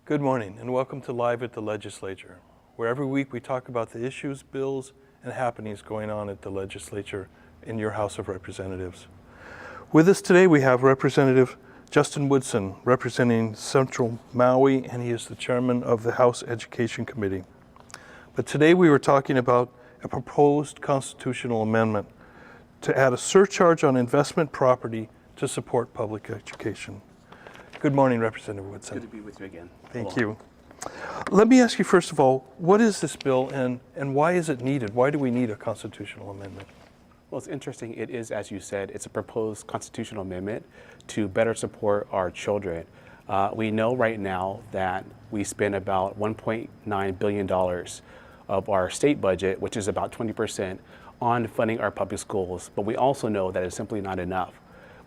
Good morning and welcome to Live at the Legislature, where every week we talk about the issues, bills, and happenings going on at the Legislature in your House of Representatives. With us today we have Representative Justin Woodson, representing Central Maui, and he is the chairman of the House Education Committee. But today we were talking about a proposed constitutional amendment to add a surcharge on investment property to support public education. Good morning, Representative Woodson. Good to be with you again. Thank you. Let me ask you first of all, what is this bill and why is it needed? Why do we need a constitutional amendment? Well, it's interesting. It is, as you said, it's a proposed constitutional amendment to better support our children. We know right now that we spend about $1.9 billion of our state budget, which is about 20%, on funding our public schools. But we also know that it's simply not enough.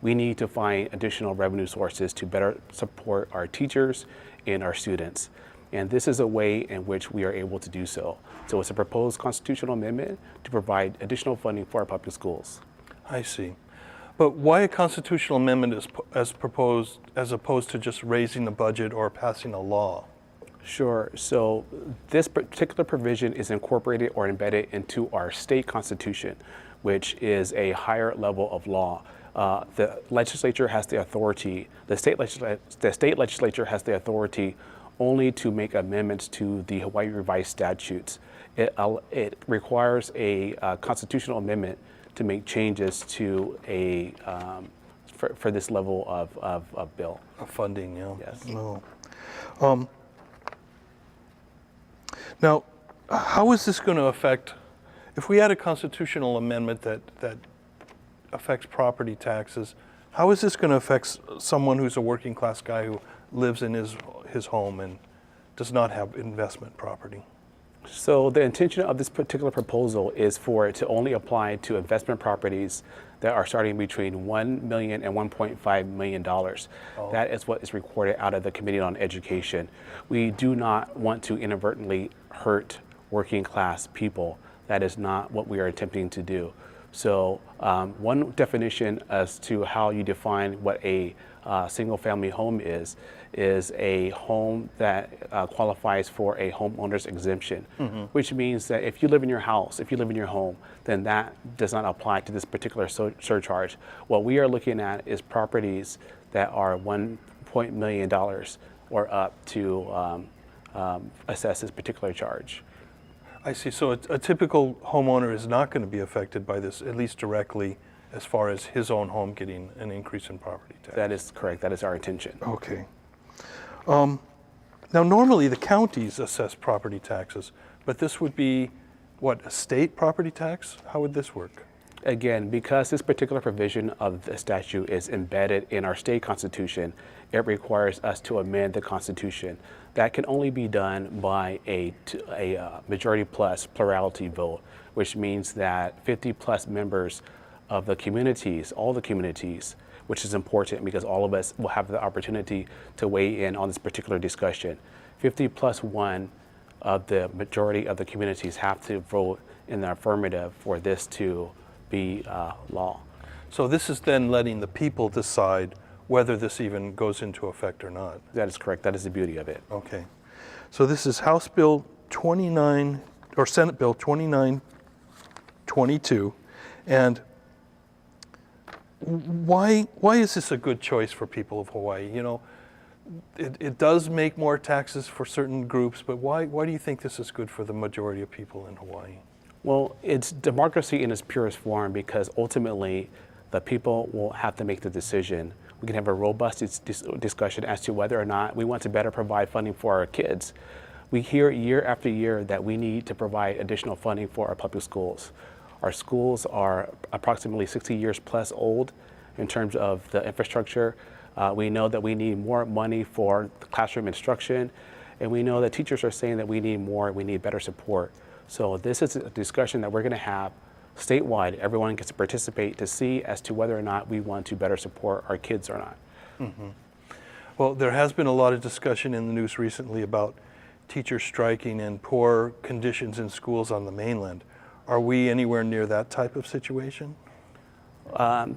We need to find additional revenue sources to better support our teachers and our students. And this is a way in which we are able to do so. So it's a proposed constitutional amendment to provide additional funding for our public schools. I see. But why a constitutional amendment as proposed, as opposed to just raising the budget or passing a law? Sure. So this particular provision is incorporated or embedded into our state constitution, which is a higher level of law. The legislature has the authority, the state legislature has the authority only to make amendments to the Hawaii revised statutes. It requires a constitutional amendment to make changes to a, for this level of bill. Of funding, yeah. Yes. No. Now, how is this going to affect, if we had a constitutional amendment that affects property taxes, how is this going to affect someone who's a working class guy who lives in his home and does not have investment property? So the intention of this particular proposal is for it to only apply to investment properties that are starting between $1 million and $1.5 million. Oh. That is what is recorded out of the Committee on Education. We do not want to inadvertently hurt working class people. That is not what we are attempting to do. So one definition as to how you define what a single-family home is a home that qualifies for a homeowner's exemption, which means that if you live in your house, if you live in your home, then that does not apply to this particular surcharge. What we are looking at is properties that are $1 million or up to assess this particular charge. I see. So a typical homeowner is not going to be affected by this, at least directly, as far as his own home getting an increase in property tax. That is correct. That is our intention. Okay. Now, normally the counties assess property taxes, but this would be, what, a state property tax? How would this work? Again, because this particular provision of the statute is embedded in our state constitution, it requires us to amend the constitution. That can only be done by a majority plus plurality vote, which means that 50 plus members of the communities, all the communities, which is important because all of us will have the opportunity to weigh in on this particular discussion. 50 plus 1 of the majority of the communities have to vote in the affirmative for this to be law. So this is then letting the people decide whether this even goes into effect or not. That is correct. That is the beauty of it. Okay. So this is House Bill 29, or Senate Bill 2922. And why is this a good choice for people of Hawaii? You know, it does make more taxes for certain groups, but why do you think this is good for the majority of people in Hawaii? Well, it's democracy in its purest form because ultimately the people will have to make the decision. We can have a robust discussion as to whether or not we want to better provide funding for our kids. We hear year after year that we need to provide additional funding for our public schools. Our schools are approximately 60 years plus old in terms of the infrastructure. We know that we need more money for the classroom instruction, and we know that teachers are saying that we need better support. So this is a discussion that we're going to have statewide. Everyone gets to participate to see as to whether or not we want to better support our kids or not. Mm-hmm. Well, there has been a lot of discussion in the news recently about teachers striking and poor conditions in schools on the mainland. Are we anywhere near that type of situation?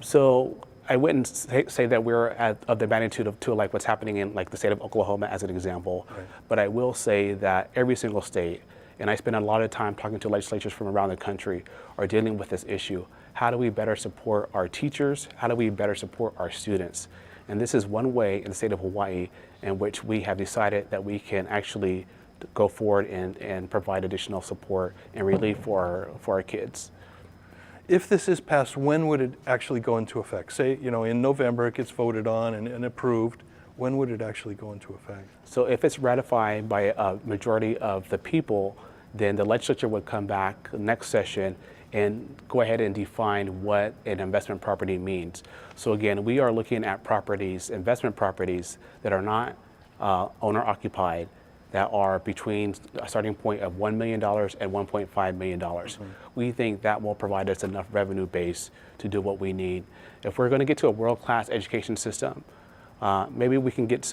So I wouldn't say that we're of the magnitude to like what's happening in like the state of Oklahoma as an example, Right. But I will say that every single state, and I spend a lot of time talking to legislatures from around the country, are dealing with this issue. How do we better support our teachers? How do we better support our students? And this is one way in the state of Hawaii in which we have decided that we can actually go forward and provide additional support and relief for our kids. If this is passed, when would it actually go into effect? Say, in November it gets voted on and approved. When would it actually go into effect? So if it's ratified by a majority of the people, then the legislature would come back next session and go ahead and define what an investment property means. So again, we are looking at properties, investment properties that are not owner occupied, that are between a starting point of $1 million and $1.5 million. Mm-hmm. We think that will provide us enough revenue base to do what we need. If we're going to get to a world-class education system, maybe we can get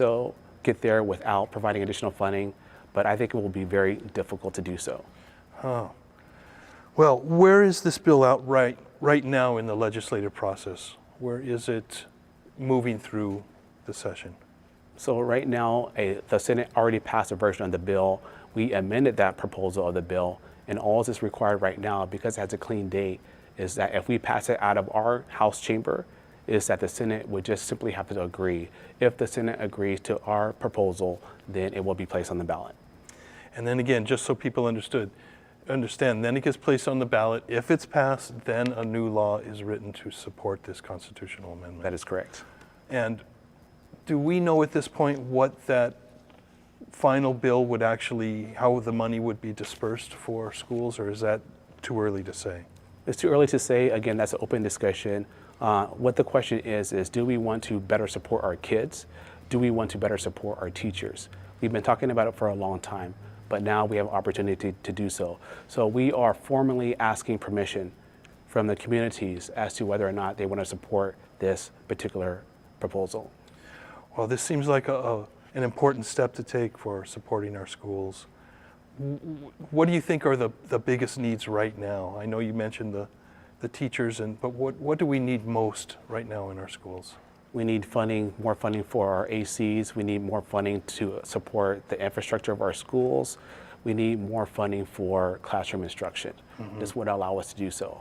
there without providing additional funding, but I think it will be very difficult to do so. Oh. Well, where is this bill out right now in the legislative process? Where is it moving through the session? So right now, the Senate already passed a version of the bill. We amended that proposal of the bill, and all that's required right now, because it has a clean date, is that if we pass it out of our House chamber, is that the Senate would just simply have to agree. If the Senate agrees to our proposal, then it will be placed on the ballot. And then again, just so people understand, then it gets placed on the ballot. If it's passed, then a new law is written to support this constitutional amendment. That is correct. And do we know at this point what that final bill would actually, how the money would be dispersed for schools, or is that too early to say? It's too early to say. Again, that's an open discussion. What the question is do we want to better support our kids? Do we want to better support our teachers? We've been talking about it for a long time, but now we have an opportunity to do so. So we are formally asking permission from the communities as to whether or not they want to support this particular proposal. Well, this seems like an important step to take for supporting our schools. What do you think are the biggest needs right now? I know you mentioned the teachers, but what do we need most right now in our schools? We need funding, more funding for our ACs. We need more funding to support the infrastructure of our schools. We need more funding for classroom instruction. Mm-hmm. This would allow us to do so.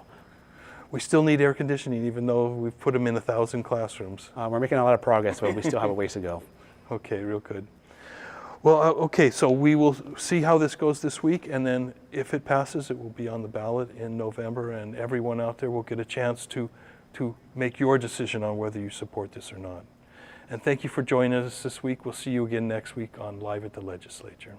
We still need air conditioning, even though we've put them in 1,000 classrooms. We're making a lot of progress, but we still have a ways to go. Okay, real good. Well, okay, so we will see how this goes this week, and then if it passes, it will be on the ballot in November, and everyone out there will get a chance to make your decision on whether you support this or not. And thank you for joining us this week. We'll see you again next week on Live at the Legislature.